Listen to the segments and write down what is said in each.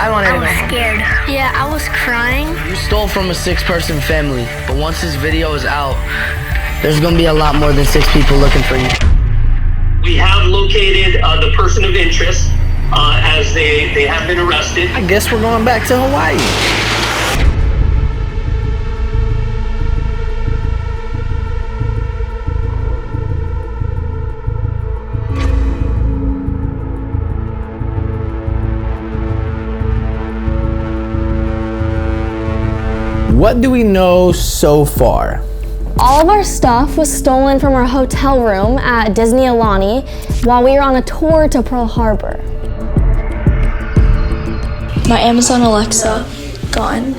I wanted to go. I was scared. Yeah, I was crying. You stole from a 6-person family, but once this video is out, there's gonna be a lot more than 6 people looking for you. We have located the person of interest as they have been arrested. I guess we're going back to Hawaii. What do we know so far? All of our stuff was stolen from our hotel room at Disney Alani while we were on a tour to Pearl Harbor. My Amazon Alexa, gone.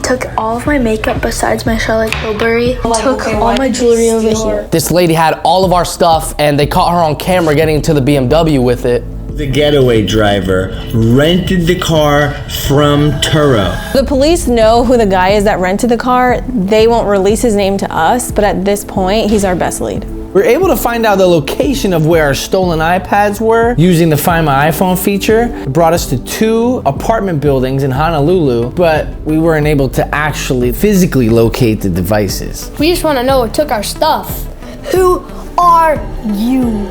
Took all of my makeup besides my Charlotte Tilbury. Took all my jewelry over here. This lady had all of our stuff and they caught her on camera getting into the BMW with it. The getaway driver rented the car from Turo. The police know who the guy is that rented the car. They won't release his name to us, but at this point, he's our best lead. We were able to find out the location of where our stolen iPads were using the Find My iPhone feature. It brought us to 2 apartment buildings in Honolulu, but we weren't able to actually physically locate the devices. We just want to know who took our stuff. Who are you?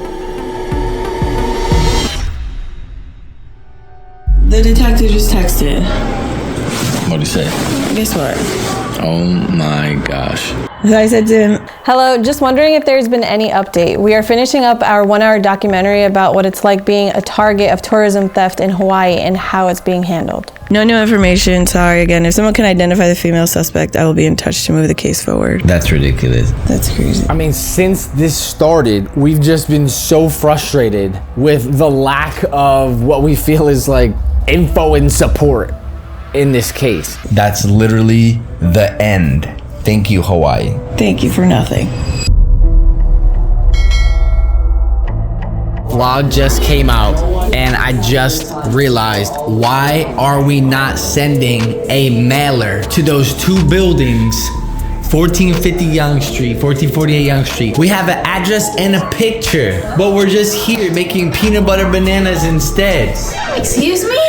The detective just texted. What'd he say? Guess what? Oh my gosh. So I said to him, Hello, just wondering if there's been any update. We are finishing up our 1-hour documentary about what it's like being a target of tourism theft in Hawaii and how it's being handled. no new information, sorry again. If someone can identify the female suspect, I will be in touch to move the case forward. That's ridiculous. That's crazy. I mean, since this started, we've just been so frustrated with the lack of what we feel is like info and support in this case. That's literally the end. Thank you, Hawaii. Thank you for nothing. Vlog just came out and I just realized, why are we not sending a mailer to those 2 buildings, 1450 Young Street, 1448 Young Street? We have an address and a picture, but we're just here making peanut butter bananas instead. Excuse me?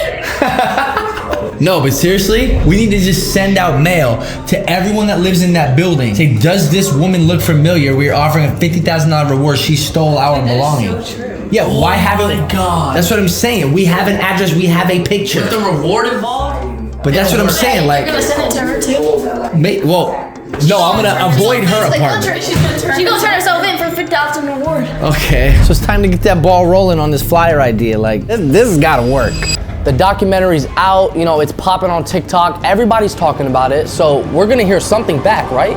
No, but seriously, we need to just send out mail to everyone that lives in that building. Say, does this woman look familiar? We're offering a $50,000 reward. She stole our belongings. So true. Yeah, why haven't? Oh my God. That's what I'm saying. We have an address. We have a picture. With the reward involved? But that's what I'm saying. Like, You're gonna send it to her too? No, I'm gonna avoid her apartment. She's gonna turn herself in for a $50,000 reward. Okay, so it's time to get that ball rolling on this flyer idea. Like, this has gotta work. The documentary's out, you know, it's popping on TikTok. Everybody's talking about it, so we're gonna hear something back, right?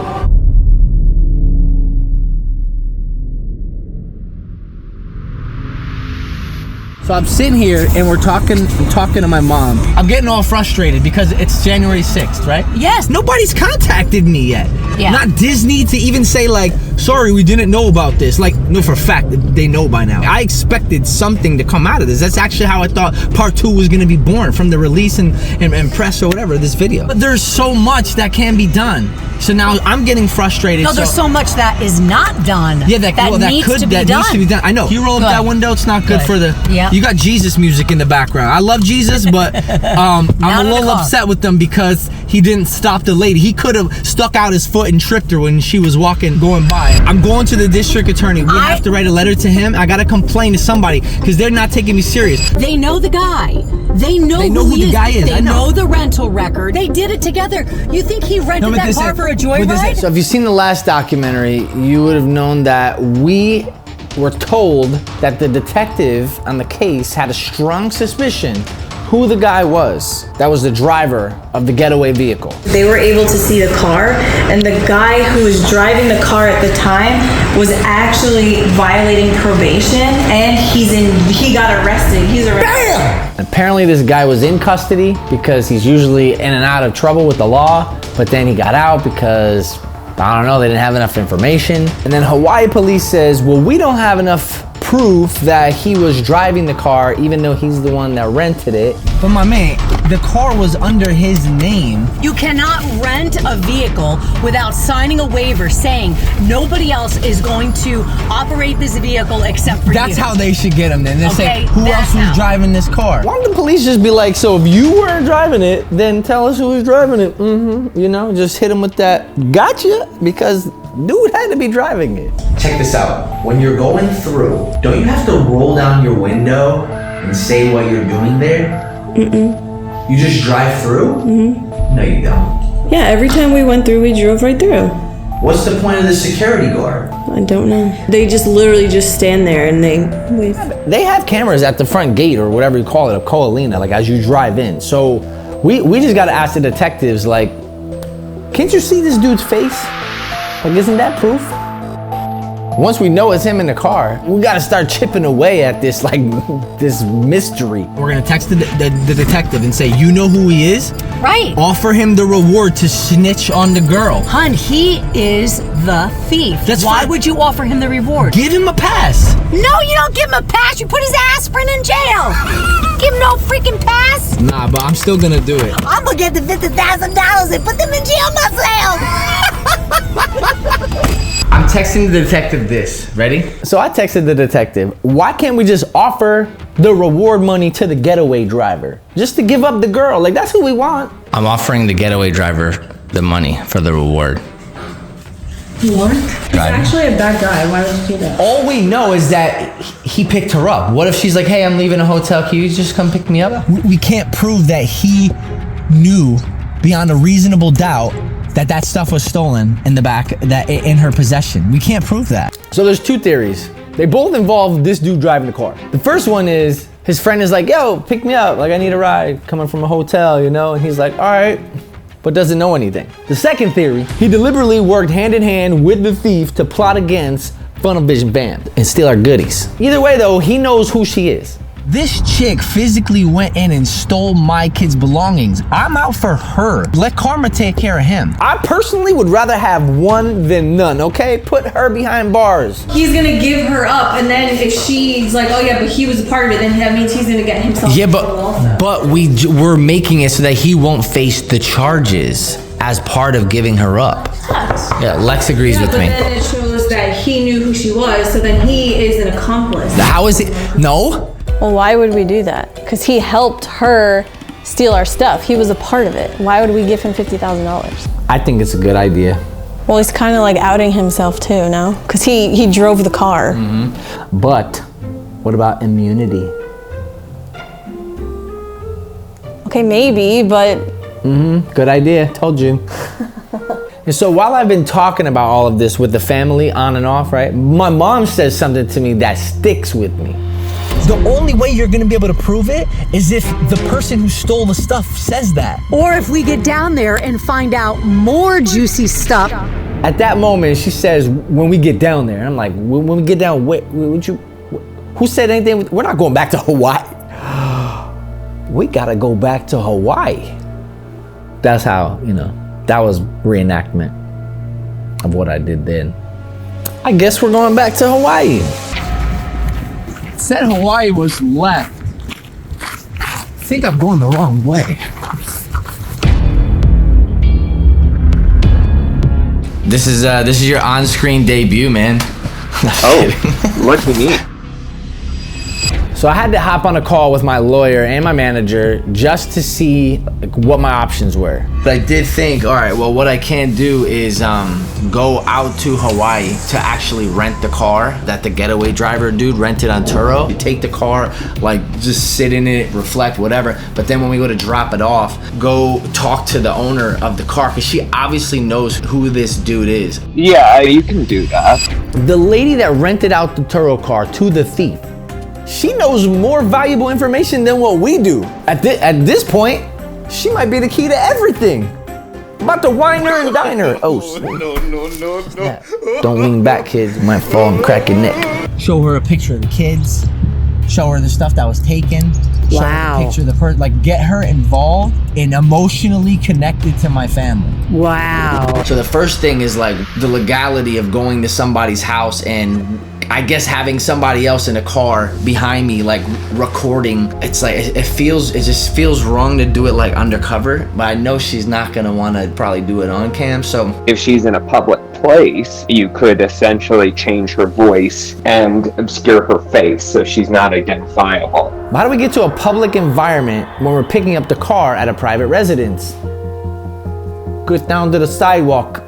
So I'm sitting here and I'm talking to my mom. I'm getting all frustrated because it's January 6th, right? Yes, nobody's contacted me yet. Yeah. Not Disney to even say like, sorry, we didn't know about this. Like, no, for a fact, they know by now. I expected something to come out of this. That's actually how I thought part 2 was gonna be born, from the release and press or whatever, this video. But there's so much that can be done. So now I'm getting frustrated. No, there's so much that is not done. Yeah, that needs to be done. I know. You roll up that window, it's not good for the... Yeah. You got Jesus music in the background. I love Jesus, but I'm a little upset with him because he didn't stop the lady. He could have stuck out his foot and tripped her when she was going by. I'm going to the district attorney. We have to write a letter to him. I gotta complain to somebody because they're not taking me serious. They know the guy. They know who the guy is. They know the rental record. They did it together. You think he rented that car for a joyride? So if you've seen the last documentary, you would have known that we were told that the detective on the case had a strong suspicion who the guy was that was the driver of the getaway vehicle. They were able to see the car, and the guy who was driving the car at the time was actually violating probation, and he got arrested. He's arrested. Bam! Apparently this guy was in custody because he's usually in and out of trouble with the law, but then he got out because, I don't know, they didn't have enough information. And then Hawaii police says, well, we don't have enough proof that he was driving the car, even though he's the one that rented it. But my man, the car was under his name. You cannot rent a vehicle without signing a waiver saying nobody else is going to operate this vehicle except for you. That's how they should get him then. They say, Okay, who that's else was how. driving this car? Why don't the police just be like, so if you weren't driving it, then tell us who was driving it. You know, just hit him with that gotcha, because dude had to be driving it. Check this out. When you're going through, don't you have to roll down your window and say what you're doing there? You just drive through? No, you don't. Yeah, every time we went through, we drove right through. What's the point of the security guard? I don't know. They just literally just stand there and they wave. They have cameras at the front gate or whatever you call it, a coalina, like as you drive in. So we just gotta ask the detectives, like, can't you see this dude's face? Like, isn't that proof? Once we know it's him in the car, we gotta start chipping away at this, like, this mystery. We're gonna text the detective and say, you know who he is? Right. Offer him the reward to snitch on the girl. Hun, he is the thief. That's Why fine. would you offer him the reward? Give him a pass. No, you don't give him a pass. You put his aspirin in jail. Give him no freaking pass. Nah, but I'm still gonna do it. I'm gonna get the $50,000 and put them in jail myself. I'm texting the detective this. Ready? So I texted the detective, why can't we just offer the reward money to the getaway driver? Just to give up the girl, like that's who we want. I'm offering the getaway driver the money for the reward. What? He's actually a bad guy. Why would you do that? All we know is that he picked her up. What if she's like, hey, I'm leaving a hotel. Can you just come pick me up? We can't prove that he knew beyond a reasonable doubt that stuff was stolen in the back, that in her possession. We can't prove that. So there's two theories. They both involve this dude driving the car. The first one is his friend is like, yo, pick me up. Like, I need a ride coming from a hotel, you know? And he's like, all right, but doesn't know anything. The second theory, he deliberately worked hand in hand with the thief to plot against Funnel Vision Band and steal our goodies. Either way though, he knows who she is. This chick physically went in and stole my kid's belongings. I'm out for her. Let karma take care of him. I personally would rather have one than none, okay? Put her behind bars. He's gonna give her up, and then if she's like, oh yeah, but he was a part of it, then that means he's gonna get himself Yeah, in trouble also. but we're making it so that he won't face the charges as part of giving her up. Yeah, Lex agrees with but me. then it shows that he knew who she was, so then he is an accomplice. How is it? No. Well, why would we do that? Because he helped her steal our stuff. He was a part of it. Why would we give him $50,000? I think it's a good idea. Well, he's kind of like outing himself too, no? Because he drove the car. But what about immunity? Okay, maybe, but Good idea, told you. And so while I've been talking about all of this with the family on and off, right? My mom says something to me that sticks with me. The only way you're gonna be able to prove it is if the person who stole the stuff says that. Or if we get down there and find out more juicy stuff. At that moment, she says, when we get down there. And I'm like, when we get down, who said anything? We're not going back to Hawaii. We gotta go back to Hawaii. That's how, that was reenactment of what I did then. I guess we're going back to Hawaii. Said Hawaii was left. I think I'm going the wrong way. This is your on-screen debut, man. What do you need? So I had to hop on a call with my lawyer and my manager just to see what my options were. But I did think, all right, well, what I can do is go out to Hawaii to actually rent the car that the getaway driver dude rented on Turo. You take the car, like just sit in it, reflect, whatever. But then when we go to drop it off, go talk to the owner of the car because she obviously knows who this dude is. Yeah, you can do that. The lady that rented out the Turo car to the thief, she knows more valuable information than what we do. At this point, she might be the key to everything. About to wine her and dine her. Oh, no. Don't lean back, kids. You might fall and crack your neck. Show her a picture of the kids. Show her the stuff that was taken. Show her a picture of the person. Like, get her involved and emotionally connected to my family. Wow. So the first thing is like the legality of going to somebody's house and I guess having somebody else in a car behind me, like recording, it's like it just feels wrong to do it like undercover. But I know she's not gonna want to probably do it on cam. So if she's in a public place, you could essentially change her voice and obscure her face so she's not identifiable. How do we get to a public environment when we're picking up the car at a private residence? Get down to the sidewalk.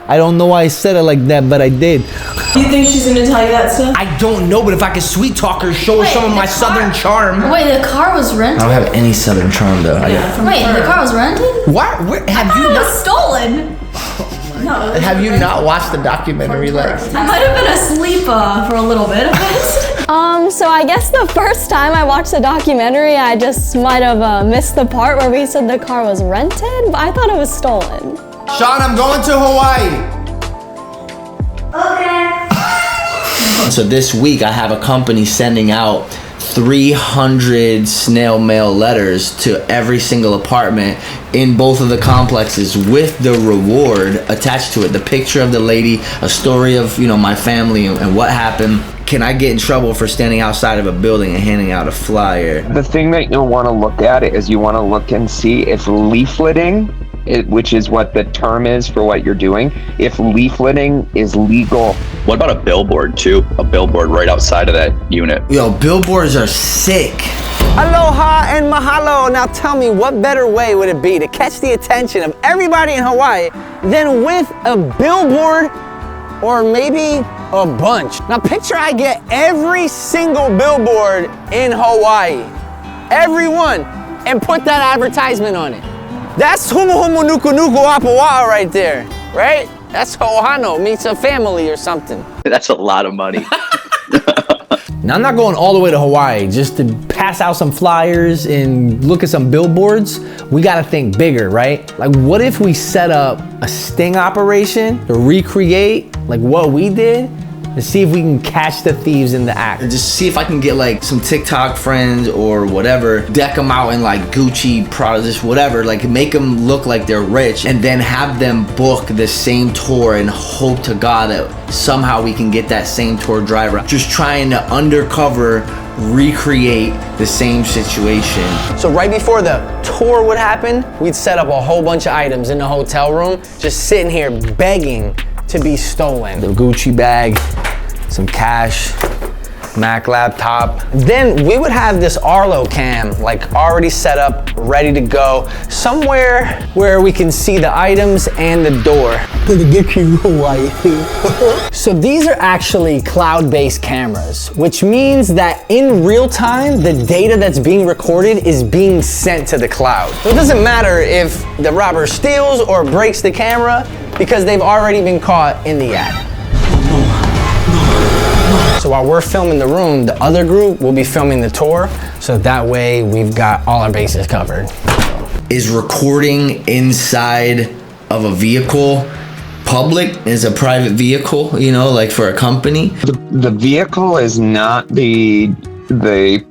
I don't know why I said it like that, but I did. You think she's gonna tell you that stuff? I don't know, but if I could sweet talk her, show her some of my southern charm. Wait, the car was rented? I don't have any southern charm though. Wait, the car was rented? What? Have you It not? was stolen. No, Have you not watched the documentary, Lex? I might have been asleep for a little bit of it. So I guess the first time I watched the documentary, I just might have missed the part where we said the car was rented, but I thought it was stolen. Sean, I'm going to Hawaii. Okay. So this week I have a company sending out 300 snail mail letters to every single apartment in both of the complexes with the reward attached to it. The picture of the lady, a story of, you know, my family and what happened. Can I get in trouble for standing outside of a building and handing out a flyer? The thing that you'll want to look at is you want to look and see if leafleting, which is what the term is for what you're doing, if leafleting is legal. What about a billboard too? A billboard right outside of that unit. Yo, billboards are sick. Aloha and mahalo. Now tell me, what better way would it be to catch the attention of everybody in Hawaii than with a billboard or maybe a bunch? Now picture I get every single billboard in Hawaii, every one, and put that advertisement on it. That's humu humu nuku nuku apawa'a right there, right? That's Ohano meets a family or something. That's a lot of money. Now I'm not going all the way to Hawaii just to pass out some flyers and look at some billboards. We gotta think bigger, right? Like what if we set up a sting operation to recreate like what we did and see if we can catch the thieves in the act. Just see if I can get like some TikTok friends or whatever, deck them out in like Gucci, Prada, just whatever, like make them look like they're rich and then have them book the same tour and hope to God that somehow we can get that same tour driver. Just trying to undercover recreate the same situation. So right before the tour would happen, we'd set up a whole bunch of items in the hotel room, just sitting here begging to be stolen. The Gucci bag, some cash, Mac laptop. Then we would have this Arlo cam like already set up, ready to go, somewhere where we can see the items and the door. So these are actually cloud-based cameras, which means that in real time, the data that's being recorded is being sent to the cloud. So it doesn't matter if the robber steals or breaks the camera because they've already been caught in the act. So while we're filming the room, the other group will be filming the tour, so that way we've got all our bases covered. Is recording inside of a vehicle public? Is a private vehicle, you know, like for a company? The vehicle is not the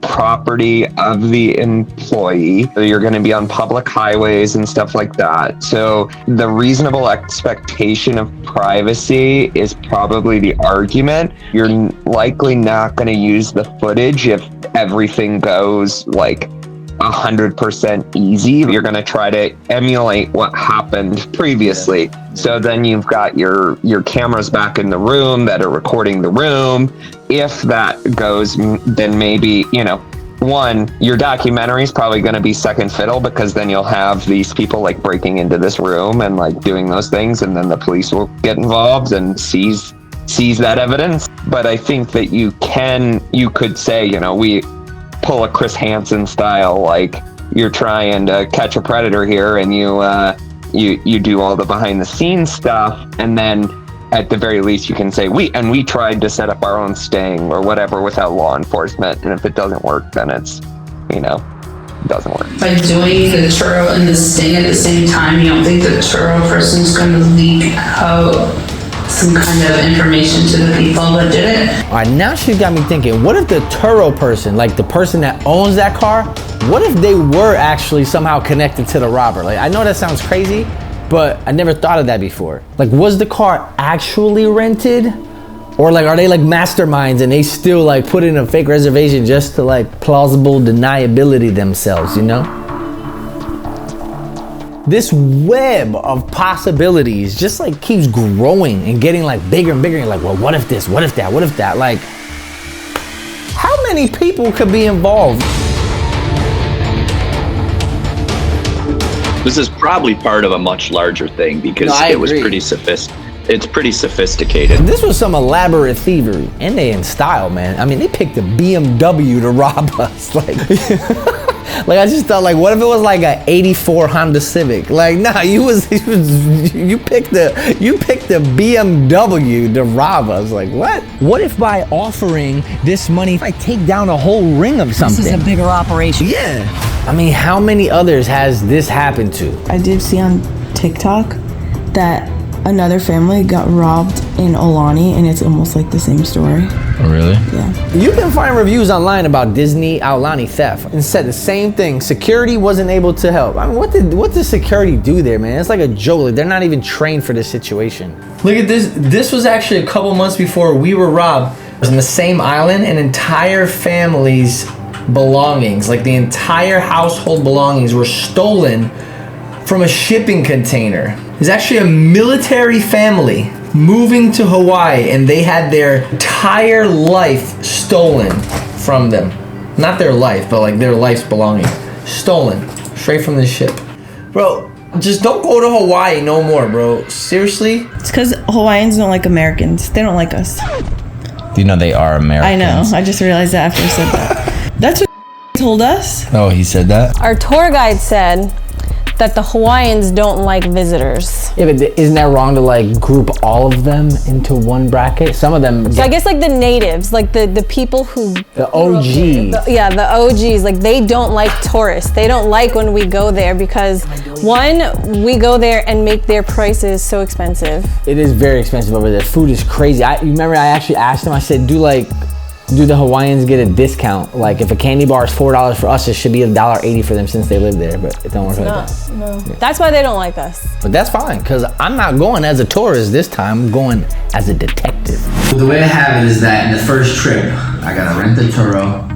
property of the employee. You're going to be on public highways and stuff like that. So the reasonable expectation of privacy is probably the argument. You're likely not going to use the footage if everything goes like 100% easy. You're going to try to emulate what happened previously. So then you've got your cameras back in the room that are recording the room. If that goes, then maybe, you know, one, your documentary is probably going to be second fiddle because then you'll have these people like breaking into this room and like doing those things, and then the police will get involved and seize that evidence. But I think that you could say, you know, we pull a Chris Hansen style, like you're trying to catch a predator here, and you do all the behind the scenes stuff, and then at the very least you can say we tried to set up our own sting or whatever without law enforcement, and if it doesn't work, then it's, you know, it doesn't work. By doing the churro and the sting at the same time, you don't think the churro person's going to leak out some kind of information to the people that did it? All right, now she got me thinking, what if the Turo person, like the person that owns that car, what if they were actually somehow connected to the robber? Like, I know that sounds crazy, but I never thought of that before. Like, was the car actually rented? Or like, are they like masterminds and they still like put in a fake reservation just to like plausible deniability themselves, you know? This web of possibilities just like keeps growing and getting like bigger and bigger. You're like, well, what if this? What if that? What if that? Like, how many people could be involved? This is probably part of a much larger thing because it was pretty It's pretty sophisticated. This was some elaborate thievery, and they in style, man. I mean, they picked a BMW to rob us. Like, like I just thought, like, what if it was like a '84 Honda Civic? Like, nah, you picked the BMW to rob us. Like, what? What if by offering this money, I take down a whole ring of something? This is a bigger operation. Yeah. I mean, how many others has this happened to? I did see on TikTok that another family got robbed in Aulani, and it's almost like the same story. Oh, really? Yeah. You can find reviews online about Disney Aulani theft and said the same thing. Security wasn't able to help. I mean, what did security do there, man? It's like a joke. Like, they're not even trained for this situation. Look at this. This was actually a couple months before we were robbed. It was on the same island, an entire family's belongings, like the entire household belongings, were stolen from a shipping container. It's actually a military family moving to Hawaii, and they had their entire life stolen from them. Not their life, but like their life's belongings. Stolen straight from the ship. Bro, just don't go to Hawaii no more, bro. Seriously? It's because Hawaiians don't like Americans. They don't like us. Do you know they are Americans? I know. I just realized that after I said that. That's what told us. Oh, he said that? Our tour guide said that the Hawaiians don't like visitors. Yeah, but isn't that wrong to like group all of them into one bracket? Some of them. So I guess like the natives, like the people who. The OGs. The OGs, like they don't like tourists. They don't like when we go there because one, we go there and make their prices so expensive. It is very expensive over there. Food is crazy. You remember I actually asked them, I said, do the Hawaiians get a discount? Like if a candy bar is $4 for us, it should be $1.80 for them since they live there, but it don't work like that. No. Yeah. That's why they don't like us. But that's fine, because I'm not going as a tourist this time, I'm going as a detective. The way I have it is that in the first trip, I gotta rent the Turo,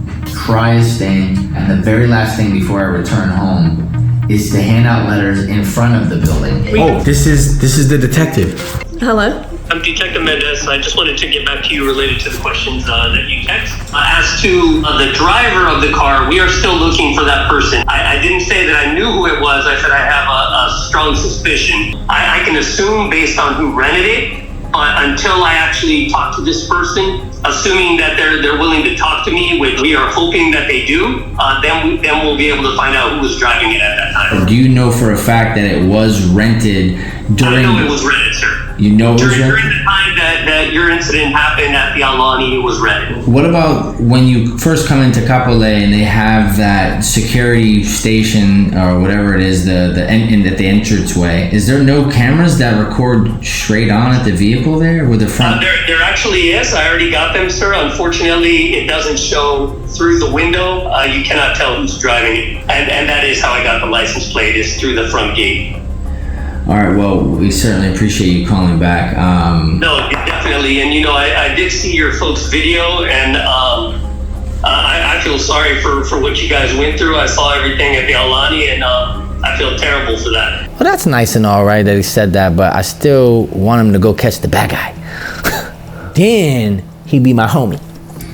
try a stain, and the very last thing before I return home is to hand out letters in front of the building. Oh, this is the detective. Hello? I'm Detective Mendez. I just wanted to get back to you related to the questions that you text. As to the driver of the car, we are still looking for that person. I didn't say that I knew who it was. I said I have a strong suspicion. I can assume based on who rented it, but until I actually talk to this person, assuming that they're willing to talk to me, which we are hoping that they do, then we'll be able to find out who was driving it at that time. Do you know for a fact that it was rented during... I know it was rented, sir. You know it was rented? During the time that your incident happened at the Aulani, it was rented. What about when you first come into Kapolei and they have that security station or whatever it is, at the entranceway? Is there no cameras that record straight on at the vehicle there with the front? There actually is. I already got them, sir. Unfortunately, it doesn't show through the window. You cannot tell who's driving it. And that is how I got the license plate, is through the front gate. All right, well, we certainly appreciate you calling back. No, definitely. And, I did see your folks' video, and I feel sorry for what you guys went through. I saw everything at the Aulani, and I feel terrible for that. Well, that's nice and all right that he said that, but I still want him to go catch the bad guy. Then he'd be my homie.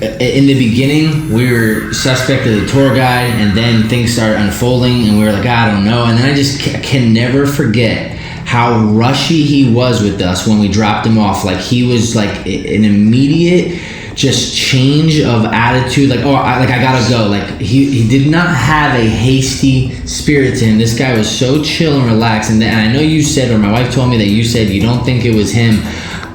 In the beginning, we were suspect of the tour guide, and then things started unfolding, and we were like, I don't know. And then I just can never forget how rushy he was with us when we dropped him off. Like, he was like an immediate just change of attitude. Like, I gotta go. Like, he did not have a hasty spirit to him. This guy was so chill and relaxed. And I know you said, or my wife told me that you said you don't think it was him.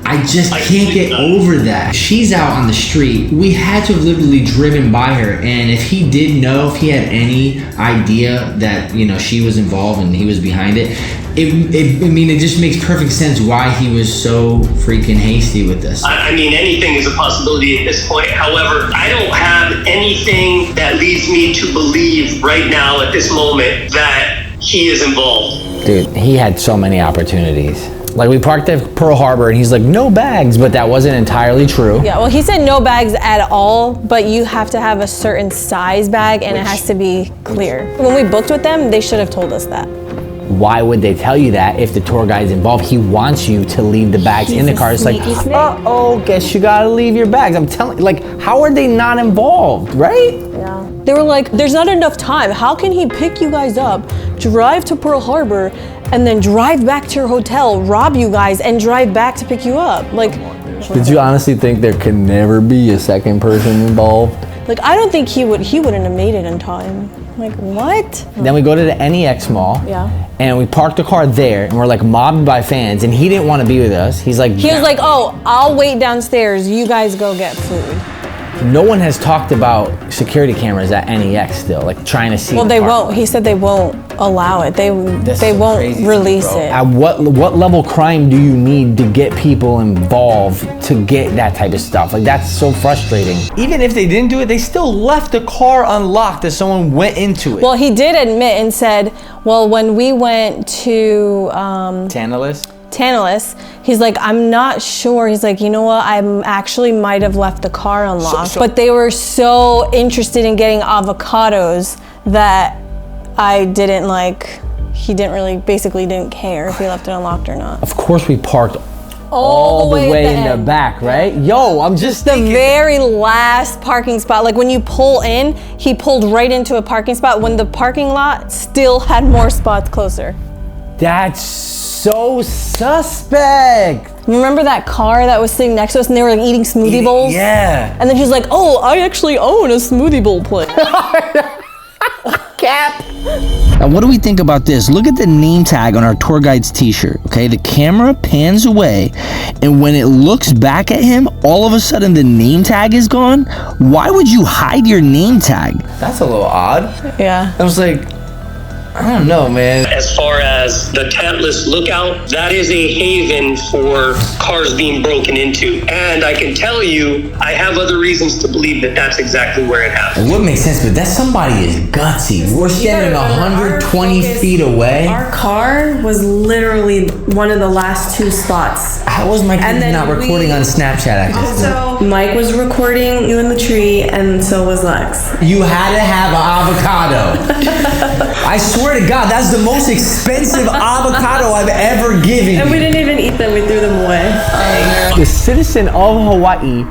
I just can't get over that. She's out on the street. We had to have literally driven by her, and if he did know, if he had any idea that she was involved and he was behind it, it just makes perfect sense why he was so freaking hasty with this. I mean, anything is a possibility at this point. However, I don't have anything that leads me to believe right now at this moment that he is involved. Dude, he had so many opportunities. Like we parked at Pearl Harbor and he's like, no bags, but that wasn't entirely true. Yeah, well, he said no bags at all, but you have to have a certain size bag and it has to be clear. When we booked with them, they should have told us that. Why would they tell you that if the tour guide's involved? He wants you to leave the bags in the car. It's like, uh-oh, guess you gotta leave your bags. I'm telling you, like, how are they not involved, right? Yeah. They were like, there's not enough time. How can he pick you guys up, drive to Pearl Harbor, and then drive back to your hotel, rob you guys, and drive back to pick you up? Like, did you honestly think there could never be a second person involved? Like, I don't think he wouldn't have made it in time. Like, what? Then we go to the NEX mall. Yeah. And we parked the car there and we're like mobbed by fans and he didn't want to be with us. He was like, oh, I'll wait downstairs. You guys go get food. No one has talked about security cameras at NEX still, like trying to see. Well, they won't. He said they won't allow it. They won't release it. At what level crime do you need to get people involved to get that type of stuff? Like that's so frustrating. Even if they didn't do it, they still left the car unlocked as someone went into it. Well, he did admit and said, well, when we went to Tantalus, he's like, I'm not sure. He's like, you know what? I actually might have left the car unlocked. But they were so interested in getting avocados that he basically didn't care if he left it unlocked or not. Of course we parked all the way in the back, right? Yo, I'm just the very last parking spot. Like when you pull in, he pulled right into a parking spot when the parking lot still had more spots closer. That's so suspect. Remember that car that was sitting next to us and they were like eating smoothie bowls? Yeah. And then he's like, oh, I actually own a smoothie bowl place. Cap. Now, what do we think about this? Look at the name tag on our tour guide's t-shirt, okay? The camera pans away, and when it looks back at him, all of a sudden the name tag is gone. Why would you hide your name tag? That's a little odd. Yeah. I was like, I don't know, man. As far as the Tantalus Lookout, that is a haven for cars being broken into. And I can tell you, I have other reasons to believe that that's exactly where it happened. It would make sense, but that somebody is gutsy. We're standing 120 feet away. Our car was literally one of the last two spots. How was my kid not recording on Snapchat? Also, Mike was recording you in the tree, and so was Lex. You had to have an avocado. I swear to God, that's the most expensive avocado I've ever given you. And we didn't even eat them, we threw them away. The citizen of Hawaii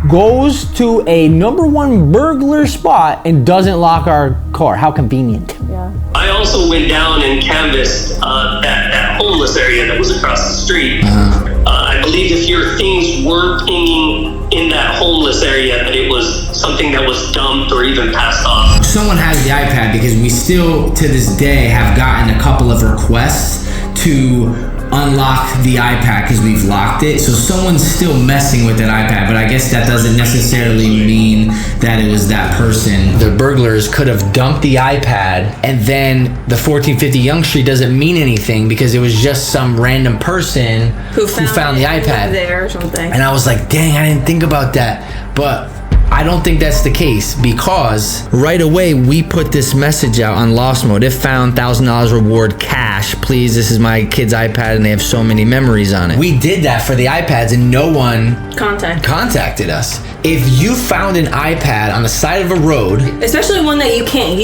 goes to a #1 burglar spot and doesn't lock our car. How convenient. Yeah. I also went down and canvassed that homeless area that was across the street. I believe if your things were pinging in that homeless area, that it was something that was dumped or even passed off. Someone has the iPad because we still, to this day, have gotten a couple of requests to unlock the iPad because we've locked it. So someone's still messing with that iPad, but I guess that doesn't necessarily mean that it was that person. The burglars could have dumped the iPad, and then the 1450 Young Street doesn't mean anything because it was just some random person who found the iPad there or something. And I was like, dang, I didn't think about that. But I don't think that's the case because right away we put this message out on Lost Mode. If found, $1,000 reward cash. Please, this is my kid's iPad and they have so many memories on it. We did that for the iPads and no one contacted us. If you found an iPad on the side of a road, especially one that you can't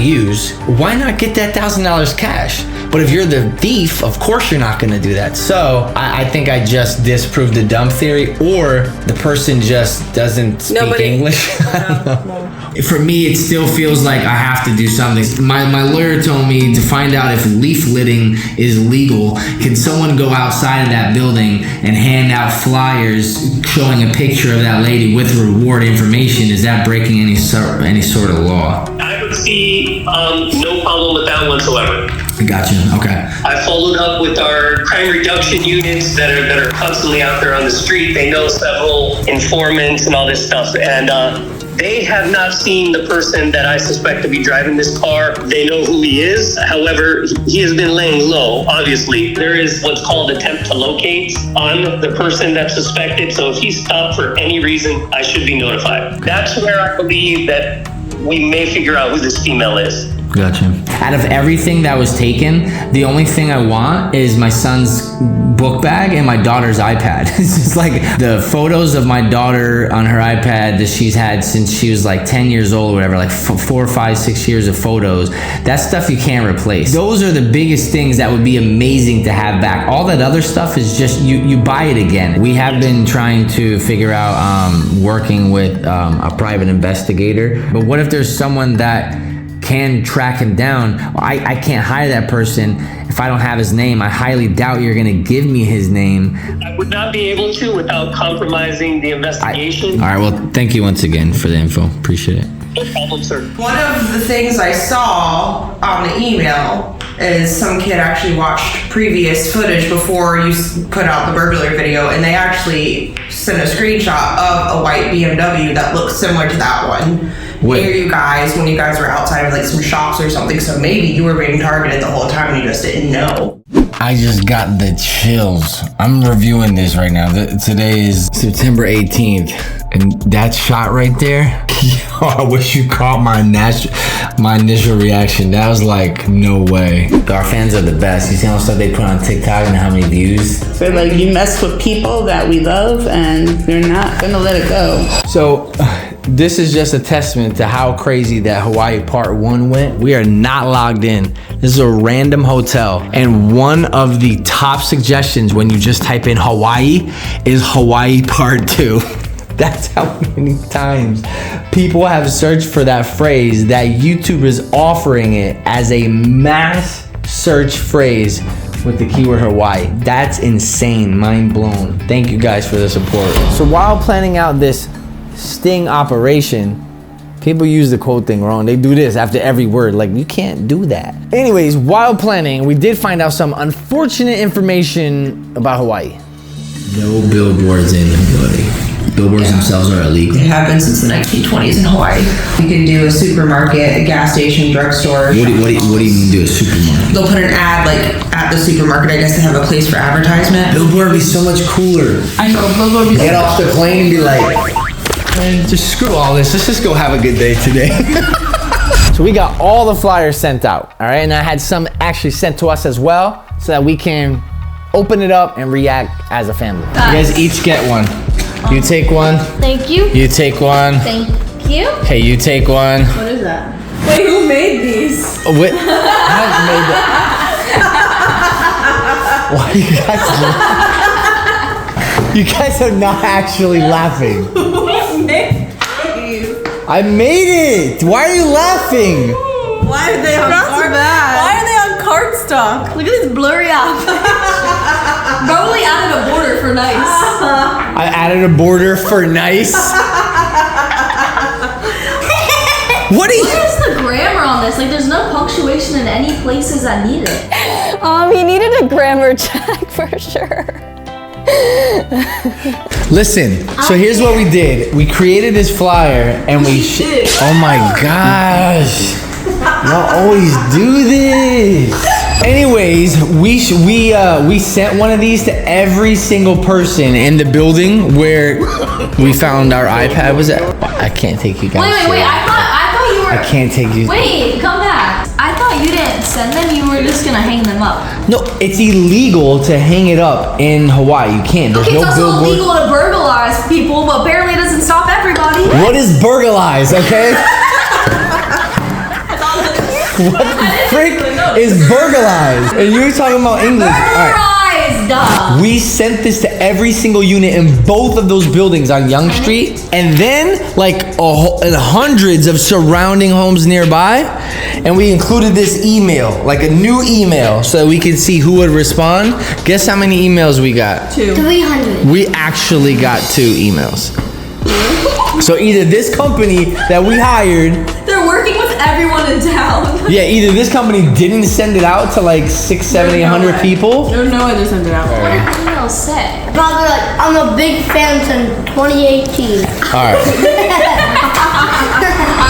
use, why not get that $1,000 cash? But if you're the thief, of course you're not gonna do that. So I think I just disproved the dumb theory, or the person just doesn't speak English. For me, it still feels like I have to do something. My lawyer told me to find out if leafleting is legal. Can someone go outside of that building and hand out flyers showing a picture of that lady with reward information? Is that breaking any sort of law? I would see no problem with that whatsoever. Gotcha. Okay. I followed up with our crime reduction units that are constantly out there on the street. They know several informants and all this stuff, and they have not seen the person that I suspect to be driving this car. They know who he is. However, he has been laying low, obviously. There is what's called attempt to locate on the person that's suspected. So if he's stopped for any reason, I should be notified. That's where I believe that we may figure out who this female is. Gotcha. Out of everything that was taken, the only thing I want is my son's book bag and my daughter's iPad. It's just like the photos of my daughter on her iPad that she's had since she was like 10 years old or whatever, like 4, 5, 6 years of photos. That stuff you can't replace. Those are the biggest things that would be amazing to have back. All that other stuff is just, you buy it again. We have been trying to figure out working with a private investigator, but what if there's someone that can track him down? I can't hire that person if I don't have his name. I highly doubt you're gonna give me his name. I would not be able to without compromising the investigation. All right, well, thank you once again for the info. Appreciate it. No problem, sir. One of the things I saw on the email is some kid actually watched previous footage before you put out the burglary video, and they actually sent a screenshot of a white BMW that looks similar to that one. Near you guys when you guys were outside of like some shops or something, so maybe you were being targeted the whole time and you just didn't know. I just got the chills. I'm reviewing this right now. Today is September 18th, and that shot right there, yo, I wish you caught my initial reaction. That was like, no way. Our fans are the best. You see how much stuff they put on TikTok and how many views? So like you mess with people that we love and they're not gonna let it go. So this is just a testament to how crazy that Hawaii Part 1 went. We are not logged in. This is a random hotel. And one of the top suggestions when you just type in Hawaii is Hawaii Part 2. That's how many times people have searched for that phrase, that YouTube is offering it as a mass search phrase with the keyword Hawaii. That's insane, mind blown. Thank you guys for the support. So while planning out this sting operation, people use the quote thing wrong. They do this after every word. Like, you can't do that. Anyways, while planning, we did find out some unfortunate information about Hawaii. No billboards in Hawaii. Billboards themselves are illegal. It happened since the 1920s in Hawaii. You can do a supermarket, a gas station, drugstore. What do you mean do a supermarket? They'll put an ad like at the supermarket. I guess they have a place for advertisement. Billboard would be so much cooler. I know, billboard would be Get off the plane and be like, man, just screw all this. Let's just go have a good day today. So we got all the flyers sent out, all right? And I had some actually sent to us as well so that we can open it up and react as a family. You guys each get one. You take one. Thank you. You take one. Thank you. Okay, you take one. What is that? Wait, who made these? What? I made that. Why you guys? You guys are not actually laughing. Who made these? I made it. Why are you laughing? Why are they on Why are they on cardstock? Look at this blurry out. Probably added a border for nice. I added a border for nice. What are you? Where's the grammar on this? Like, there's no punctuation in any places that need it. He needed a grammar check for sure. Listen, so here's what we did. We created this flyer and we oh my gosh. Y'all always do this. Anyways, we sent one of these to every single person in the building where we found our iPad was at. I can't take you guys. Wait. I thought you were. I can't take you. Wait, come back. I thought you didn't send them. You were just gonna hang them up. No, it's illegal to hang it up in Hawaii. You can't. There's no it's also billboard. illegal to burglarize people, but apparently it doesn't stop everybody. What is burglarize? Okay. What the frick is burglarized? And you were talking about English. Burglarized, duh. We sent this to every single unit in both of those buildings on Young Street, and then like hundreds of surrounding homes nearby. And we included this email, like a new email, so that we could see who would respond. Guess how many emails we got? 300. We actually got 2 emails. So either this company that we hired, They're working with everyone in town. yeah, either this company didn't send it out to like 600, 700 people. There's no way they sent it out. What did the email say? Probably like, I'm a big fan since 2018. All right.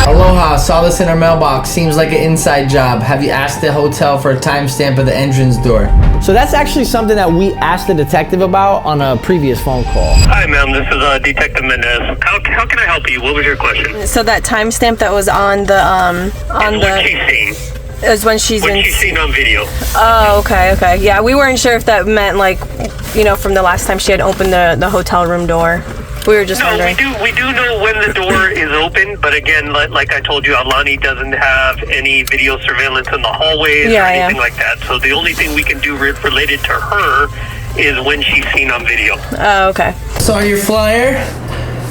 Aloha, saw this in our mailbox. Seems like an inside job. Have you asked the hotel for a timestamp of the entrance door? So that's actually something that we asked the detective about on a previous phone call. Hi, ma'am. This is Detective Mendez. How can I help you? What was your question? So that timestamp that was on the What she's seen. is when she's What she's seen on video. Oh, okay. Yeah, we weren't sure if that meant like, you know, from the last time she had opened the hotel room door. We were just wondering. We do know when the door is open, but again, like I told you, Alani doesn't have any video surveillance in the hallways or anything like that. So the only thing we can do related to her is when she's seen on video. Oh, okay. Saw your flyer.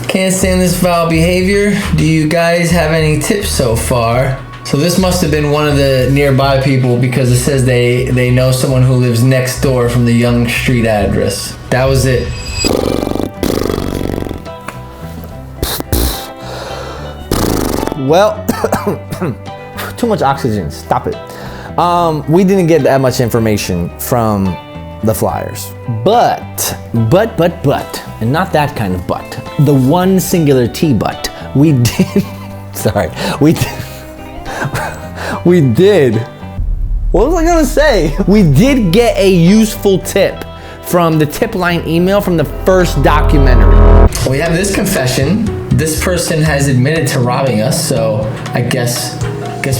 Can't stand this foul behavior. Do you guys have any tips so far? So this must have been one of the nearby people because it says they know someone who lives next door from the Young Street address. That was it. Well, too much oxygen, stop it. We didn't get that much information from the flyers. But, and not that kind of but, the one singular T but, we did, we did, what was I gonna say? We did get a useful tip from the tip line email from the first documentary. We have this confession. This person has admitted to robbing us, so I guess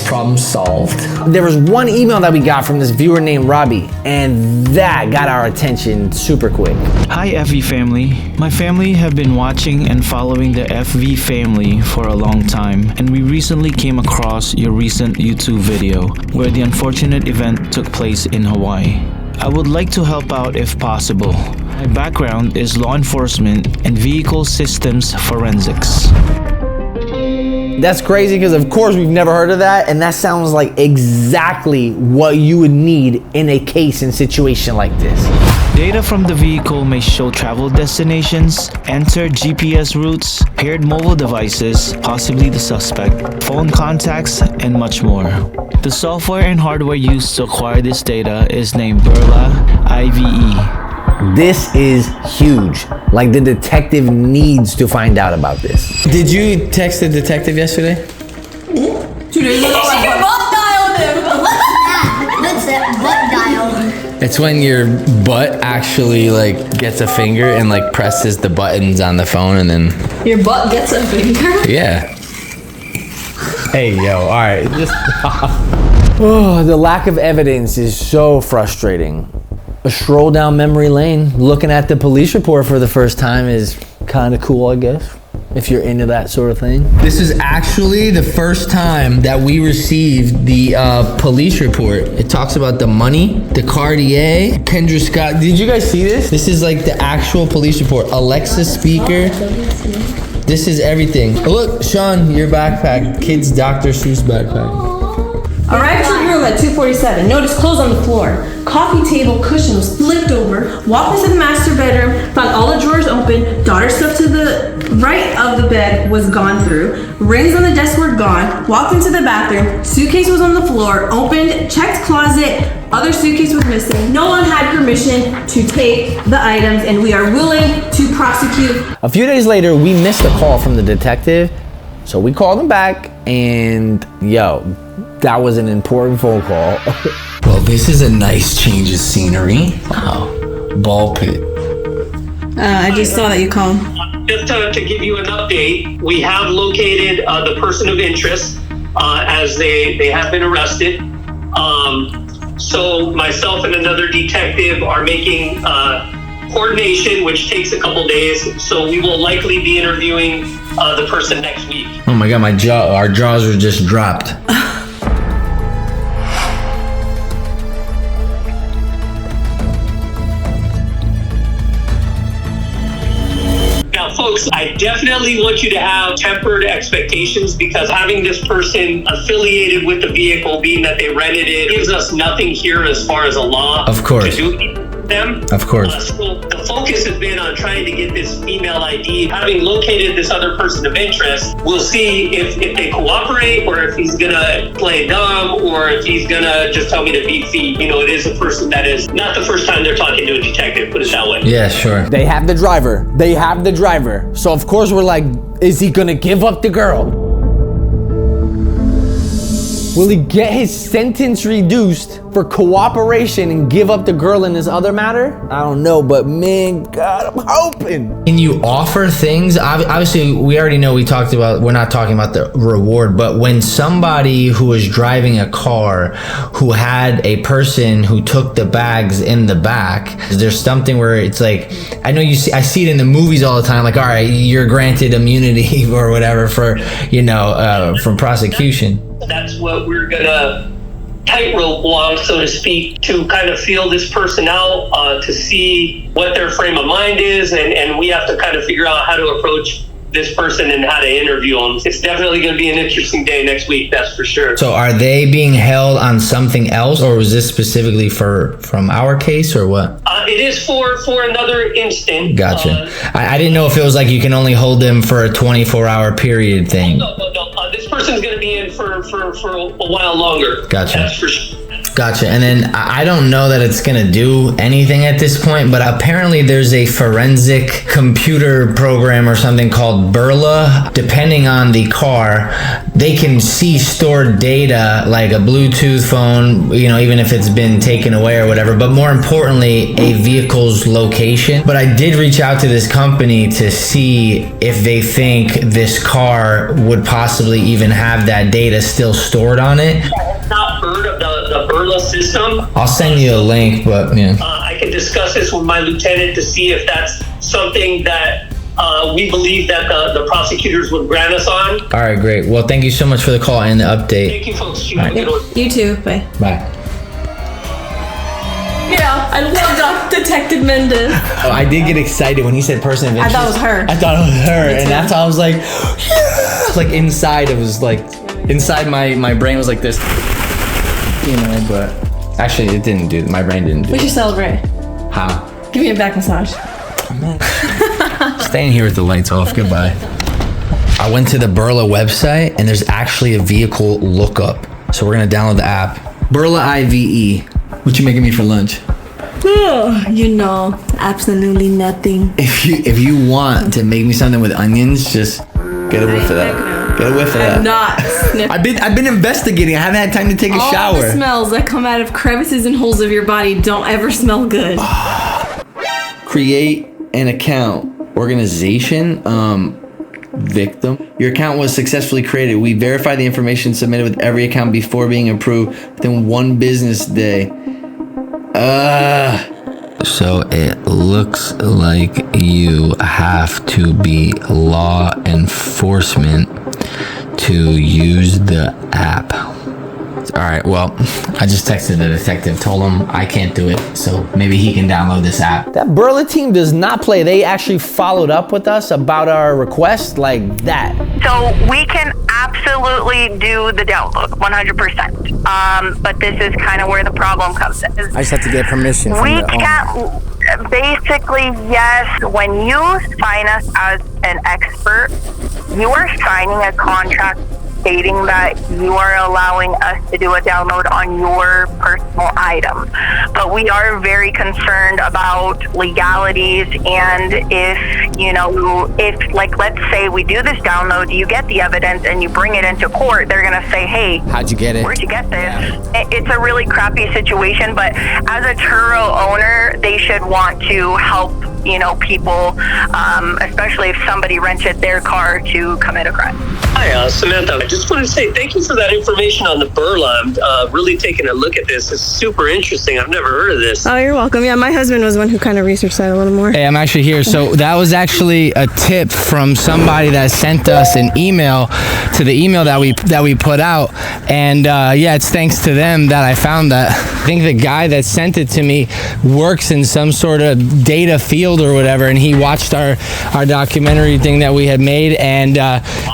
problem solved. There was one email that we got from this viewer named Robbie, and that got our attention super quick. Hi FV family. My family have been watching and following the FV family for a long time, and we recently came across your recent YouTube video where the unfortunate event took place in Hawaii. I would like to help out if possible. My background is law enforcement and vehicle systems forensics. That's crazy because of course we've never heard of that, and that sounds like exactly what you would need in a case and situation like this. Data from the vehicle may show travel destinations, entered GPS routes, paired mobile devices, possibly the suspect, phone contacts, and much more. The software and hardware used to acquire this data is named Burla IVE. This is huge. Like, the detective needs to find out about this. Did you text the detective yesterday? 2 days ago, I butt dialed him. What's that? Butt dial. It's when your butt actually like gets a finger and like presses the buttons on the phone and then... Your butt gets a finger? Yeah. Hey, yo, all right, just stop. Oh, the lack of evidence is so frustrating. A stroll down memory lane, looking at the police report for the first time is kind of cool, I guess, if you're into that sort of thing. This is actually the first time that we received the police report. It talks about the money, the Cartier, Kendra Scott. Did you guys see this? This is like the actual police report. Alexa speaker. This is everything. Oh, look, Sean, your backpack. Kid's Dr. Seuss backpack. Arrived to the room at 2:47. Noticed clothes on the floor. Coffee table cushion was flipped over. Walked into the master bedroom. Found all the drawers open. Daughter's stuff to the right of the bed was gone through. Rings on the desk were gone. Walked into the bathroom. Suitcase was on the floor. Opened. Checked closet. Other suitcase was missing. No one had permission to take the items, and we are willing to prosecute. A few days later, we missed a call from the detective, so we called him back, and yo, that was an important phone call. Well, this is a nice change of scenery. Wow, ball pit. I just saw that you called. Just to give you an update, we have located the person of interest as they have been arrested. So myself and another detective are making coordination, which takes a couple days. So we will likely be interviewing the person next week. Oh my God, our jaws were just dropped. Now, folks, I definitely want you to have tempered expectations because having this person affiliated with the vehicle, being that they rented it, gives us nothing here as far as a law of course. To do them. Of course. So the focus has been on trying to get this female ID. Having located this other person of interest, we'll see if they cooperate or if he's gonna play dumb or if he's gonna just tell me to beat feet. You know, it is a person that is not the first time they're talking to a detective, put it that way. Yeah, sure. They have the driver. So of course we're like, is he gonna give up the girl? Will he get his sentence reduced for cooperation and give up the girl in this other matter? I don't know, but man, God, I'm hoping. Can you offer things? Obviously, we already know we're not talking about the reward, but when somebody who was driving a car who had a person who took the bags in the back, there's something where it's like, I know I see it in the movies all the time, like, all right, you're granted immunity or whatever for, from prosecution. That's what we're gonna tightrope walk, so to speak, to kind of feel this person out, to see what their frame of mind is, and we have to kind of figure out how to approach this person and how to interview them. It's definitely going to be an interesting day next week, that's for sure. So are they being held on something else, or was this specifically from our case, or what? It is for another instant. Gotcha. I didn't know if it was like you can only hold them for a 24-hour period thing. No. This person's going to be in for a while longer. Gotcha. That's for sure. Gotcha. And then I don't know that it's going to do anything at this point, but apparently there's a forensic computer program or something called Burla. Depending on the car, they can see stored data like a Bluetooth phone, even if it's been taken away or whatever, but more importantly, a vehicle's location. But I did reach out to this company to see if they think this car would possibly even have that data still stored on it. I've not heard of the Burla system. I'll send you a link, but yeah. I can discuss this with my lieutenant to see if that's something that we believe that the prosecutors would grant us on. All right, great. Well, thank you so much for the call and the update. Thank you, folks. You All have a good one. You too. Bye. Bye. Yeah, I love Detective Mendez. Oh, I did get excited when he said person of interest. I thought it was her. I thought it was her, and that's how I was like, yeah! Like inside, it was like, inside my brain was like this, but actually it didn't do, my brain didn't do We it. should celebrate. How? Give me a back massage. Staying here with the lights off, goodbye. I went to the Burla website, and there's actually a vehicle lookup. So we're gonna download the app. Burla IVE. What you making me for lunch? Absolutely nothing. If you want to make me something with onions, just get a whiff of that. Get a whiff of that. I'm not sniffing. I've been investigating. I haven't had time to take a shower. All the smells that come out of crevices and holes of your body don't ever smell good. Create an account. Organization. Victim. Your account was successfully created. We verify the information submitted with every account before being approved within 1 business day. So it looks like you have to be law enforcement to use the app. All right, well, I just texted the detective, told him I can't do it, so maybe he can download this app. That Burla team does not play. They actually followed up with us about our request like that. So we can absolutely do the download, 100%. But this is kind of where the problem comes in. I just have to get permission from We the can't, basically, yes, when you sign us as an expert, you are signing a contract stating that you are allowing us to do a download on your personal item. But we are very concerned about legalities, and if like, let's say we do this download, you get the evidence and you bring it into court, they're gonna say, hey, how'd you get it? Where'd you get this? It's a really crappy situation, but as a churro owner, they should want to help people, especially if somebody rented their car to commit a crime. Hi, Samantha. I just want to say thank you for that information on the Burla. I'm really taking a look at this. It's super interesting. I've never heard of this. Oh, you're welcome. Yeah, my husband was the one who kind of researched that a little more. Hey, I'm actually here. So that was actually a tip from somebody that sent us an email to the email that we put out, and it's thanks to them that I found that. I think the guy that sent it to me works in some sort of data field or whatever, and he watched our documentary thing that we had made, and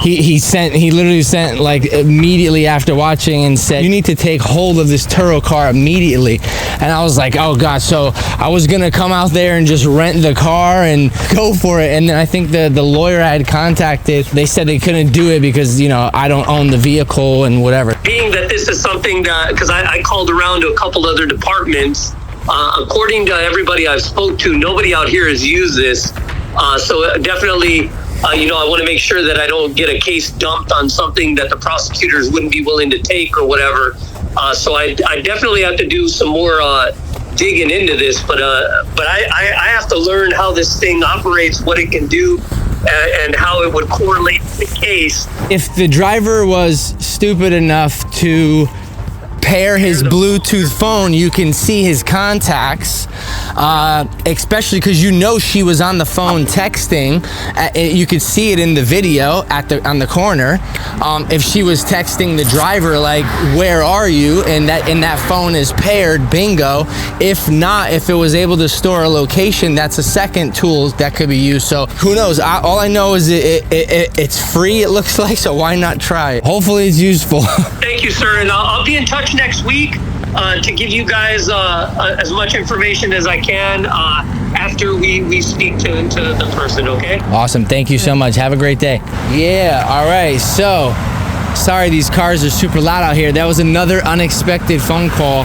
he literally sent like immediately after watching and said, you need to take hold of this Turo car immediately. And I was like, oh god. So I was gonna come out there and just rent the car and go for it, and then I think the lawyer I had contacted, they said they couldn't do it because I don't own the vehicle and whatever. Being that this is something that, because I called around to a couple other departments, according to everybody I've spoke to, nobody out here has used this. So definitely I want to make sure that I don't get a case dumped on something that the prosecutors wouldn't be willing to take or whatever. So I definitely have to do some more digging into this, but I have to learn how this thing operates, what it can do, and how it would correlate to the case. If the driver was stupid enough to pair his Bluetooth phone, you can see his contacts, especially because she was on the phone texting. You could see it in the video on the corner. If she was texting the driver like, "Where are you?" and that phone is paired, bingo. If not, if it was able to store a location, that's a second tool that could be used. So who knows? All I know is it's free. It looks like, so why not try it? Hopefully it's useful. Thank you, sir, and I'll be in touch next week to give you guys as much information as I can after we speak to the person, okay? Awesome, thank you so much. Have a great day. Yeah, all right, so sorry these cars are super loud out here. That was another unexpected phone call,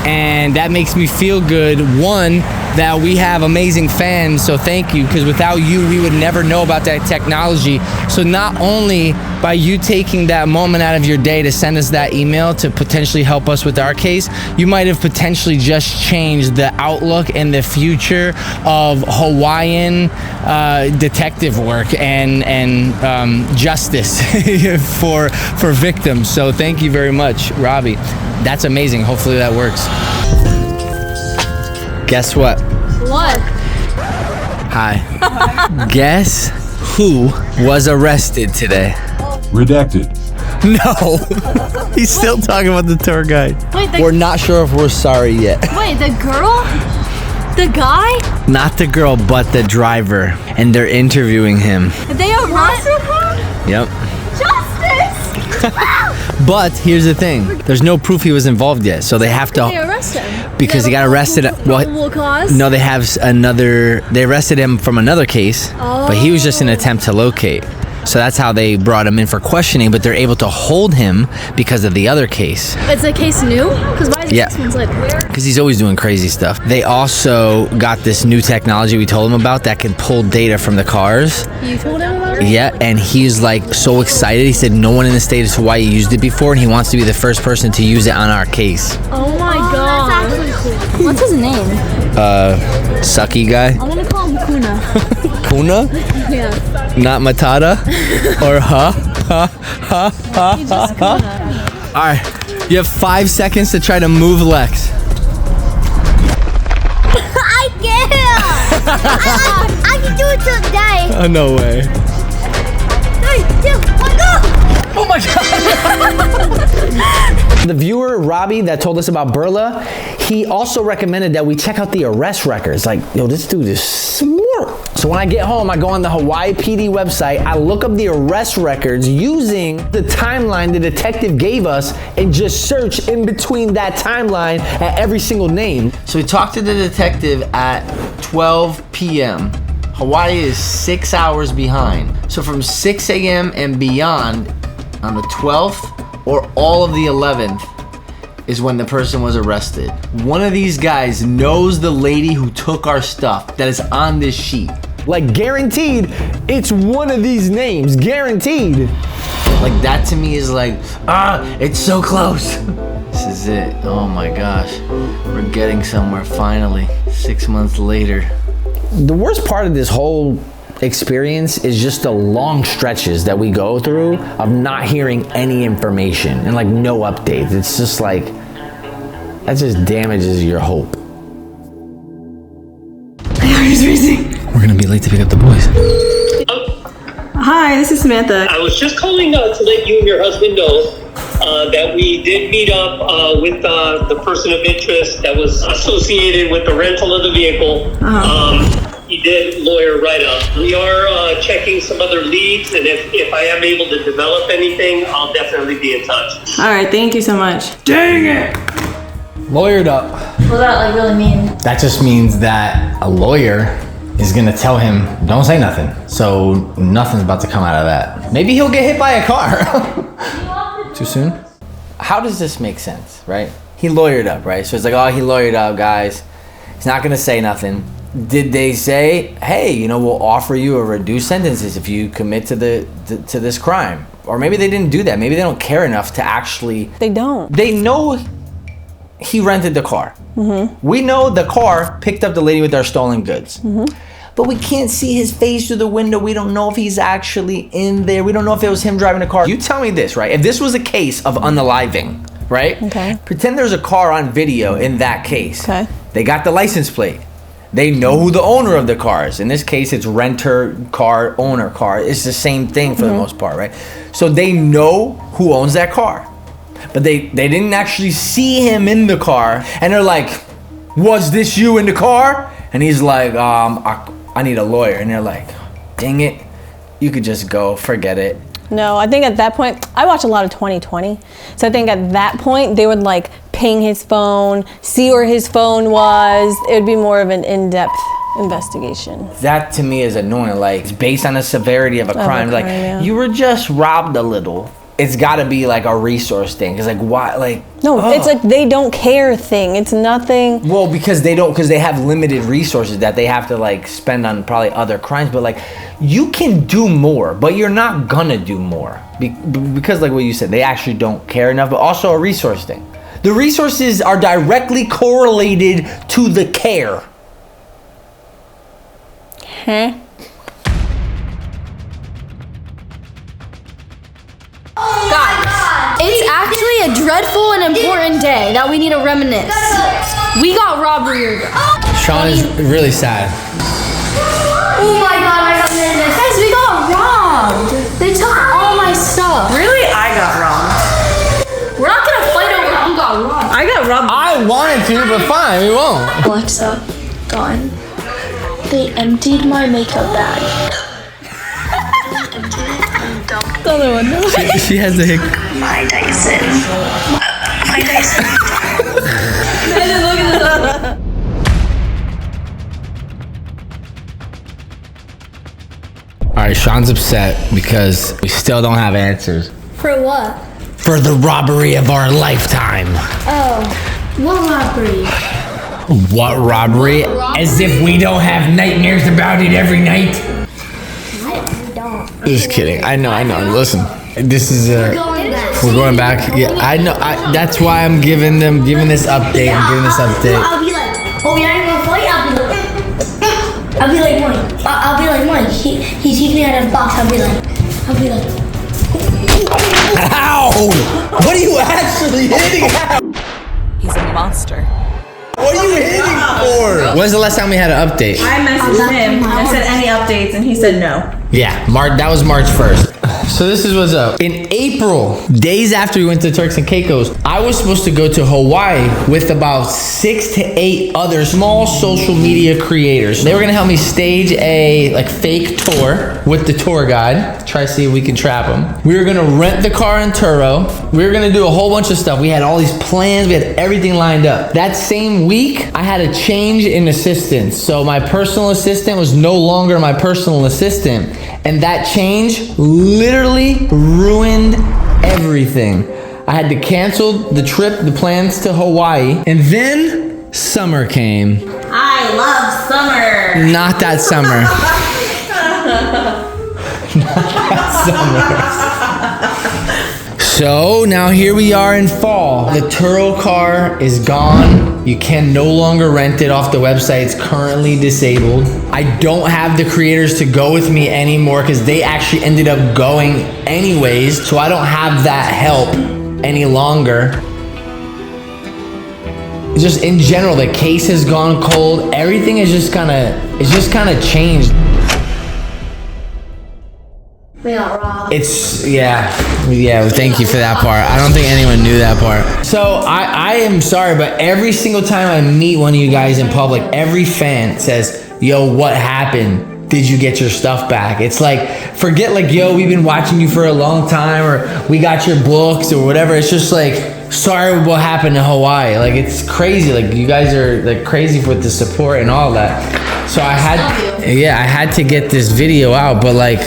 and that makes me feel good. One, that we have amazing fans, so thank you, because without you, we would never know about that technology. So not only by you taking that moment out of your day to send us that email to potentially help us with our case, you might have potentially just changed the outlook and the future of Hawaiian detective work and justice for victims. So thank you very much, Robbie. That's amazing. Hopefully that works. Guess what? What? Hi. Guess who was arrested today? Redacted. No. He's still talking about the tour guide. Wait, we're not sure if we're sorry yet. Wait, the girl? The guy? Not the girl, but the driver. And they're interviewing him. They arrested him? Yep. Justice! But here's the thing. There's no proof he was involved yet, so they have to... They arrest him? Because he got arrested... Probable cause? No, they arrested him from another case, but he was just an attempt to locate. So that's how they brought him in for questioning, but they're able to hold him because of the other case. Is the case new? Because why is this one's like... Because he's always doing crazy stuff. They also got this new technology we told him about that can pull data from the cars. You told him about it? Yeah, and he's like so excited. He said no one in the state of Hawaii used it before, and he wants to be the first person to use it on our case. Oh my god. That's actually cool. What's his name? Sucky guy. I'm gonna call him Kuna. Kuna? Yeah. Not Matata? Or Ha? Alright, you have 5 seconds to try to move Lex. I can't. I can do it today. Oh, no way. 3, 2, 1, go! Oh my god! The viewer, Robbie, that told us about Burla, he also recommended that we check out the arrest records. Like, yo, this dude is smart. So when I get home, I go on the Hawaii PD website, I look up the arrest records using the timeline the detective gave us and just search in between that timeline at every single name. So we talked to the detective at 12 p.m. Hawaii is 6 hours behind. So from 6 a.m. and beyond on the 12th or all of the 11th is when the person was arrested. One of these guys knows the lady who took our stuff that is on this sheet. Like guaranteed, it's one of these names, guaranteed. Like that to me is like, it's so close. This is it, oh my gosh. We're getting somewhere finally, 6 months later. The worst part of this whole experience is just the long stretches that we go through of not hearing any information and like no updates. It's just like, that just damages your hope. My heart is racing. We're gonna be late to pick up the boys. Hi, this is Samantha. I was just calling to let you and your husband know that we did meet up with the person of interest that was associated with the rental of the vehicle. He did lawyer write-up. We are checking some other leads, and if I am able to develop anything, I'll definitely be in touch. All right, thank you so much. Dang it! Lawyered up. What does that like really mean? That just means that a lawyer is gonna tell him, don't say nothing. So nothing's about to come out of that. Maybe he'll get hit by a car. Too soon? How does this make sense, right? He lawyered up, right? So it's like, oh, he lawyered up, guys. He's not gonna say nothing. did they say, hey, you know, we'll offer you a reduced sentences if you commit to to this crime? Or maybe they didn't do that. Maybe they don't care enough to actually. They don't. They know he rented the car. Mm-hmm. We know the car picked up the lady with our stolen goods. Mm-hmm. But we can't see his face through the window. We don't know if he's actually in there. We don't know if it was him driving the car. You tell me this, right? If this was a case of unaliving, right? Okay. Pretend there's a car on video in that case. Okay. They got the license plate. They know who the owner of the car is. In this case, it's renter car, owner car. It's the same thing for the most part, right? So they know who owns that car. But they didn't actually see him in the car. And they're like, was this you in the car? And he's like, I need a lawyer. And they're like, dang it, you could just go, forget it. No, I think at that point, I watch a lot of 2020. So I think at that point, they would like ping his phone, see where his phone was. It would be more of an in-depth investigation. That to me is annoying. Like, it's based on the severity of a crime. Like, you were just robbed a little. It's gotta be like a resource thing. Cause like, why, like. No, it's like they don't care thing. It's nothing. Well, because they have limited resources that they have to like spend on probably other crimes. But like, you can do more, but you're not gonna do more. Because like what you said, they actually don't care enough, but also a resource thing. The resources are directly correlated to the care. Huh? Guys, it's actually a dreadful and important day that we need to reminisce. We got robbery. Sean is really sad. Oh my god, I got nervous. Guys, we got robbed. They took all my stuff. Really? I got robbed. We're not gonna fight over who got robbed. I got robbed. I wanted to, but fine, we won't. Alexa, gone. They emptied my makeup bag. She has the hic. My Dyson. My Dyson. All right, Sean's upset because we still don't have answers For what? for the robbery of our lifetime. Oh, what robbery? What robbery? As if we don't have nightmares about it every night. We don't. Just kidding. I know. Listen, this is We're going back. we're going back. Yeah, I know. That's why I'm giving this update. I'm giving this update. I'll be like, oh, you're not gonna fight? I'll be like, Mike. He teach me how to box. I'll be like. Ow! What are you actually hitting at? He's a monster. What are you hitting for? When's the last time we had an update? I messaged him and said any updates, and he said no. Yeah, that was March 1st. So this is what's up. In April, days after we went to Turks and Caicos, I was supposed to go to Hawaii with about 6 to 8 other small social media creators. They were gonna help me stage a fake tour with the tour guide. Try to see if we can trap them. We were gonna rent the car in Turo. We were gonna do a whole bunch of stuff. We had all these plans. We had everything lined up. That same week, I had a change in assistants. So my personal assistant was no longer my personal assistant. And that change literally ruined everything. I had to cancel the trip, the plans to Hawaii. And then summer came. I love summer. Not that summer. Not that summer. So now here we are in fall. The Turo car is gone. You can no longer rent it off the website. It's currently disabled. I don't have the creators to go with me anymore because they actually ended up going anyways. So I don't have that help any longer. Just in general, the case has gone cold. Everything is just kind of changed. We got robbed. Yeah, thank you for that part. I don't think anyone knew that part. So I am sorry, but every single time I meet one of you guys in public, every fan says, yo, what happened? Did you get your stuff back? It's like, forget like, yo, we've been watching you for a long time, or we got your books or whatever. It's just like, sorry what happened in Hawaii. Like, it's crazy. Like, you guys are like crazy with the support and all that. So I had to get this video out, but like,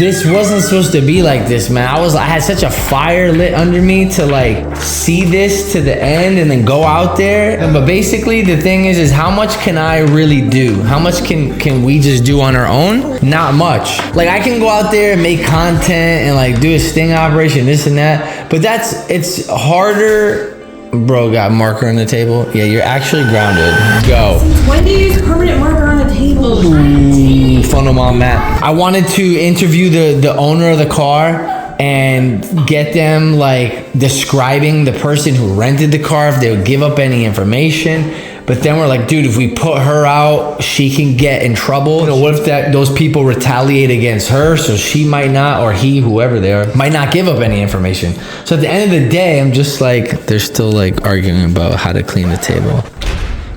this wasn't supposed to be like this, man. I had such a fire lit under me to like see this to the end and then go out there. But basically the thing is how much can I really do? How much can we just do on our own? Not much. Like I can go out there and make content and like do a sting operation, this and that. But it's harder. Bro got marker on the table. Yeah, you're actually grounded. Go. When do you use permanent marker on the table? Ooh, funnel mom Matt. I wanted to interview the owner of the car and get them like describing the person who rented the car, if they would give up any information. But then we're like, dude, if we put her out, she can get in trouble. You know, what if those people retaliate against her? So she might not, or he, whoever they are, might not give up any information. So at the end of the day, I'm just like, they're still like arguing about how to clean the table.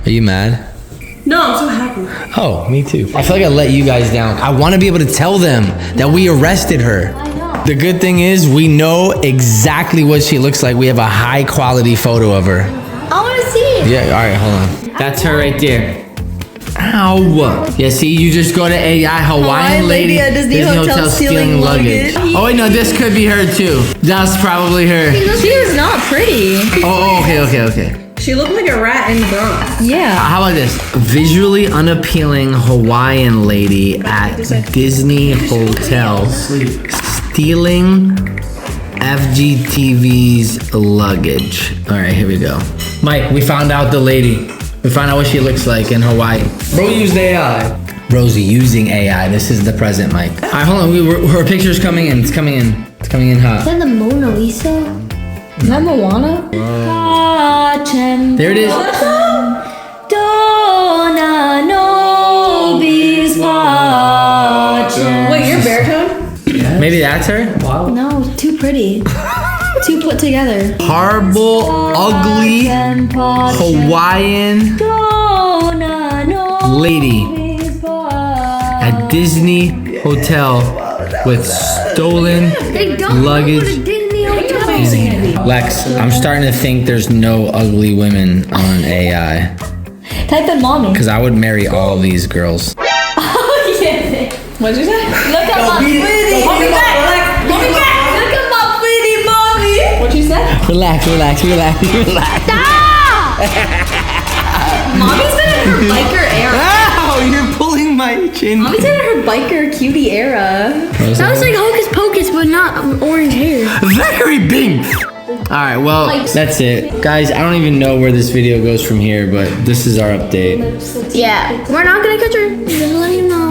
Are you mad? No, I'm so happy. Oh, me too. I feel like I let you guys down. I want to be able to tell them that we arrested her. The good thing is we know exactly what she looks like. We have a high quality photo of her. I want to see it. Yeah, all right, hold on. That's her right there. Ow. Yeah, see, you just go to AI, Hawaiian lady at Disney Hotel stealing luggage. Oh, wait, no, this could be her too. That's probably her. She was not pretty. Oh, okay. She looked like a rat in the Bronx. Yeah. How about this? Visually unappealing Hawaiian lady at Disney Hotel stealing FGTeeV's luggage. All right, here we go. Mike, we found out the lady. We found out what she looks like in Hawaii. Bro used AI. Rosie using AI. This is the present, Mike. All right, hold on. Her picture's coming in. It's coming in. It's coming in hot. Is that the Mona Lisa? Is that Moana? There it is. Wait, you're baritone? Yes. Maybe that's her? Wow. No, too pretty. Too put together. Horrible, ugly, Hawaiian lady at Disney Hotel with stolen luggage. Lex, I'm starting to think there's no ugly women on AI. Type in mommy. Because I would marry all these girls. Oh, yeah. What'd you say? Look at my pretty. Mommy back. Mommy back. Look at my pretty mommy. What'd you say? Relax. Stop! Mommy's been in her biker era. Ow, you're pulling my chin. Mommy's been in her biker cutie era. That was like Hocus Pocus, but not orange hair. Very big. All right, well, that's it. Guys, I don't even know where this video goes from here, but this is our update. Yeah, we're not gonna catch her. Just let you know.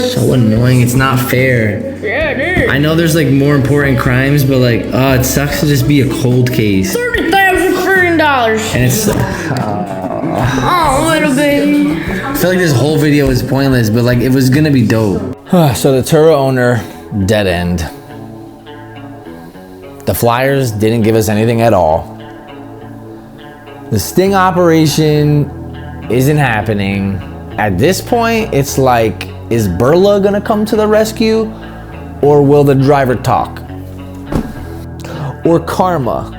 So annoying, it's not fair. Yeah, it is. I know there's like more important crimes, but like, it sucks to just be a cold case. $30,000. And it's, oh, little baby. I feel like this whole video is pointless, but like, it was gonna be dope. So the Turo owner, dead end. The flyers didn't give us anything at all. The sting operation isn't happening. At this point, it's like, is Burla gonna come to the rescue? Or will the driver talk? Or karma?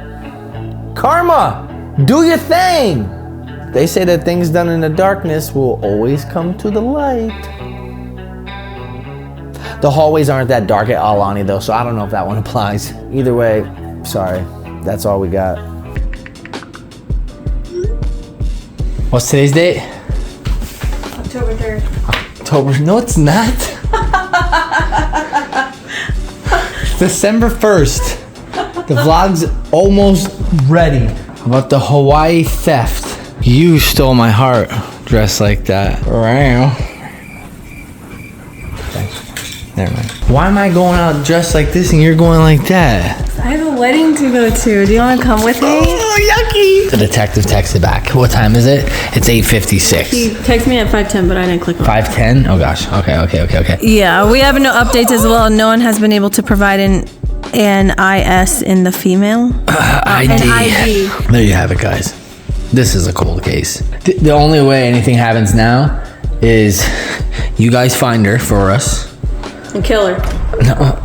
Karma, do your thing! They say that things done in the darkness will always come to the light. The hallways aren't that dark at Alani though, so I don't know if that one applies. Either way, sorry, that's all we got. What's today's date? October 3rd. October, no it's not. December 1st. The vlog's almost ready. About the Hawaii theft. You stole my heart dressed like that. Wow. Never mind. Why am I going out dressed like this and you're going like that? I have a wedding to go to. Do you want to come with me? Oh, yucky! The detective texted back. What time is it? It's 8:56. He texted me at 5:10, but I didn't click on it. 5:10? Oh gosh. Okay. Yeah, we have no updates as well. No one has been able to provide an IS in the female. ID. An ID. There you have it, guys. This is a cold case. The only way anything happens now is you guys find her for us. And kill her. No.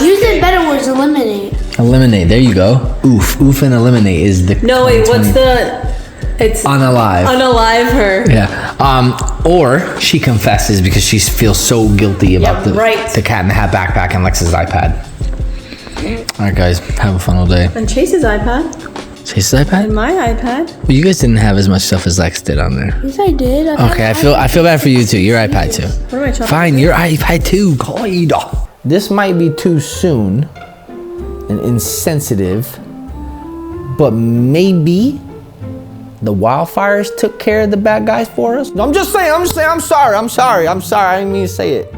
You said better words, eliminate. Eliminate. There you go. Oof and eliminate is the. No, wait. What's the It's unalive. Unalive her. Yeah. Or she confesses because she feels so guilty about the Cat in the Hat backpack and Lex's iPad. All right, guys, have a fun all day. And Chase's iPad. Chase's iPad? And my iPad. Well, you guys didn't have as much stuff as Lex did on there. Yes, I did. Okay, I feel bad for you too. Your iPad too. What am I talking Fine, your iPad too. God. This might be too soon and insensitive, but maybe the wildfires took care of the bad guys for us. I'm just saying. I'm sorry. I didn't mean to say it.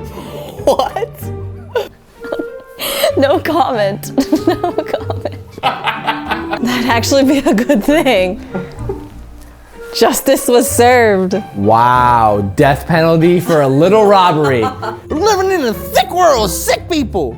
What? No comment. No comment. That'd actually be a good thing. Justice was served. Wow, death penalty for a little robbery. We're living in a sick world, sick people.